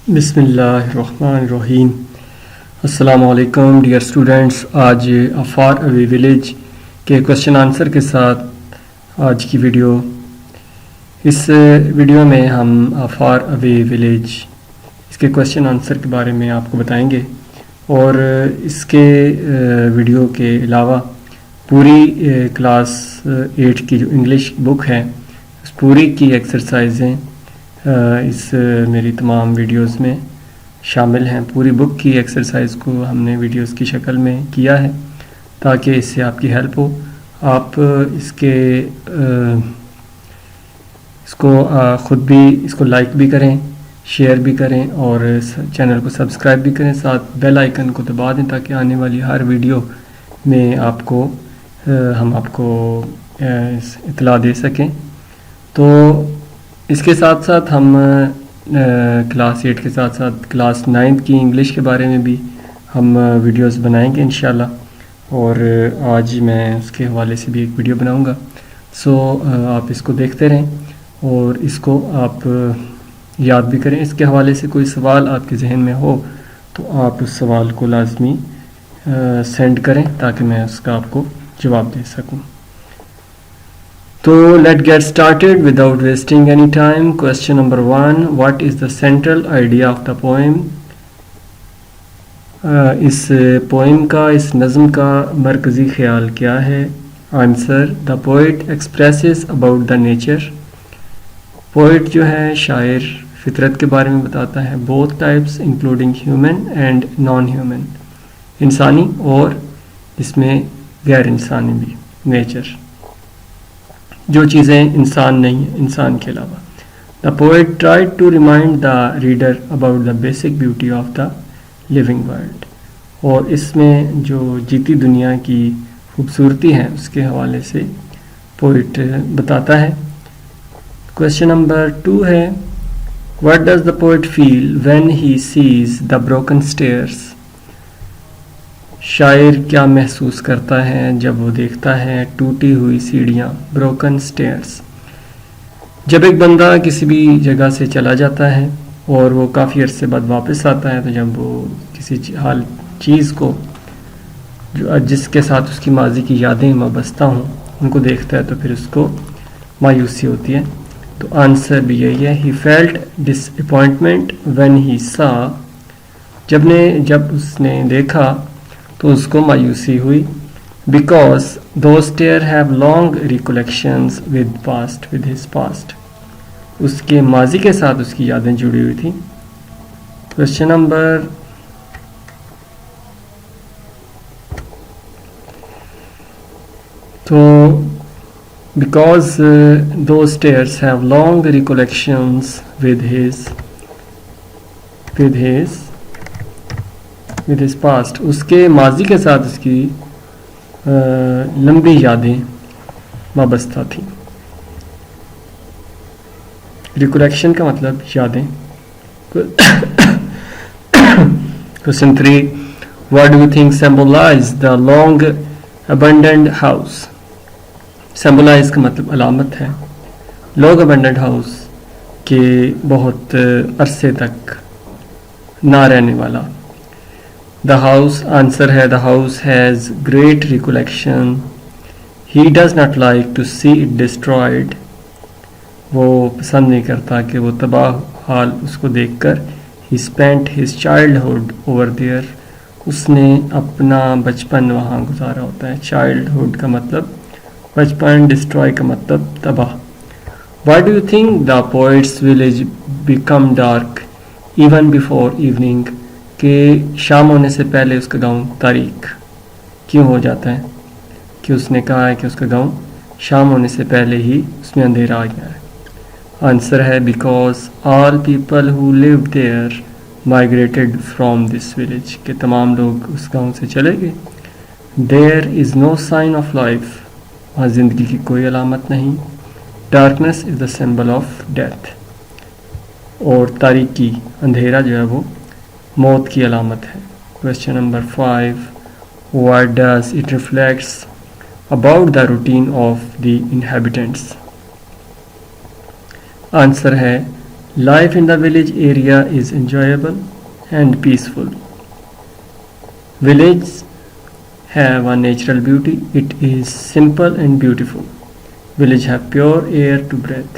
بسم اللہ الرحمن الرحیم. السلام علیکم ڈیئر اسٹوڈنٹس. آج فار اوے ولیج کے کوشچن آنسر کے ساتھ آج کی ویڈیو. اس ویڈیو میں ہم فار اوے ولیج اس کے کوشچن آنسر کے بارے میں آپ کو بتائیں گے، اور اس کے ویڈیو کے علاوہ پوری کلاس 8 کی جو انگلش بک ہے اس پوری کی ایکسرسائزیں اس میری تمام ویڈیوز میں شامل ہیں. پوری بک کی ایکسرسائز کو ہم نے ویڈیوز کی شکل میں کیا ہے تاکہ اس سے آپ کی ہیلپ ہو. آپ اس کو خود بھی اس کو لائک بھی کریں، شیئر بھی کریں اور چینل کو سبسکرائب بھی کریں. ساتھ بیل آئیکن کو دبا دیں تاکہ آنے والی ہر ویڈیو میں ہم آپ کو اطلاع دے سکیں. تو اس کے ساتھ ساتھ ہم کلاس 8 کے ساتھ ساتھ کلاس 9 کی انگلش کے بارے میں بھی ہم ویڈیوز بنائیں گے انشاءاللہ، اور آج میں اس کے حوالے سے بھی ایک ویڈیو بناؤں گا. سو آپ اس کو دیکھتے رہیں اور اس کو آپ یاد بھی کریں. اس کے حوالے سے کوئی سوال آپ کے ذہن میں ہو تو آپ اس سوال کو لازمی سینڈ کریں تاکہ میں اس کا آپ کو جواب دے سکوں. تو let get started without wasting any time. Question number 1. What is the central idea of the poem? اس پوئم کا، اس نظم کا مرکزی خیال کیا ہے؟ Answer: the poet expresses about the nature. Poet جو ہے شاعر فطرت کے بارے میں بتاتا ہے. Both types including human and non human, انسانی اور اس میں غیر انسانی بھی. نیچر، جو چیزیں انسان نہیں ہیں، انسان کے علاوہ. The poet tried to remind the reader about the basic beauty of the living world. اور اس میں جو جیتی دنیا کی خوبصورتی ہے اس کے حوالے سے پوئٹ بتاتا ہے. کوشچن نمبر 2 ہے what does the poet feel when he sees the broken stairs? شاعر کیا محسوس کرتا ہے جب وہ دیکھتا ہے ٹوٹی ہوئی سیڑھیاں، بروکن سٹیئرز. جب ایک بندہ کسی بھی جگہ سے چلا جاتا ہے اور وہ کافی عرصے بعد واپس آتا ہے، تو جب وہ کسی چیز کو جس کے ساتھ اس کی ماضی کی یادیں وابستہ ہوں ان کو دیکھتا ہے تو پھر اس کو مایوسی ہوتی ہے. تو آنسر بھی یہی ہے. He felt dish appointment when he سا. جب اس نے دیکھا تو اس کو مایوسی ہوئی. Because those tear have long recollections with his past. اس کے ماضی کے ساتھ اس کی یادیں جڑی ہوئی تھیں. Question number two because those tears have long recollections with his past. اس کے ماضی کے ساتھ اس کی لمبی یادیں وابستہ تھیں. ریکولیکشن کا مطلب یادیں. Question 3. What do you think symbolize the long abandoned house? symbolize کا مطلب علامت ہے. long abandoned house کہ بہت عرصے تک نہ رہنے والا. The house، آنسر ہے the house has great recollection. He does not like to see it destroyed. وہ پسند نہیں کرتا کہ وہ تباہ حال اس کو دیکھ کر. He spent his childhood over there. اس نے اپنا بچپن وہاں گزارا ہوتا ہے. childhood کا مطلب بچپن، destroy کا مطلب تباہ. Why do you think the poet's village become dark even before evening؟ کہ شام ہونے سے پہلے اس کا گاؤں تاریک کیوں ہو جاتا ہے؟ کہ اس نے کہا ہے کہ اس کا گاؤں شام ہونے سے پہلے ہی اس میں اندھیرا آ گیا ہے. آنسر ہے because all people who live there migrated from this village. کہ تمام لوگ اس گاؤں سے چلے گئے. There is no sign of life. وہاں زندگی کی کوئی علامت نہیں. Darkness is the symbol of death. اور تاریکی، اندھیرا جو ہے وہ موت کی علامت ہے. Question number 5. What does it reflects about the routine of the inhabitants؟ Answer ہے Life in the village area is enjoyable and peaceful. Villages have a natural beauty. It is simple and beautiful. Village have pure air to breathe.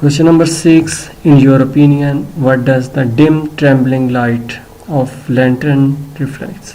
Question number 6. In your opinion, what does the dim trembling light of lantern reflects?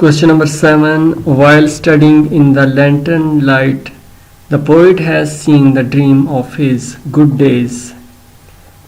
Question number 7. While studying in the lantern light, the poet has seen the dream of his good days.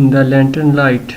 in the lantern light,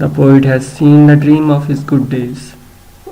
The poet has seen the dream of his good days.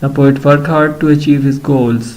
The poet work hard to achieve his goals.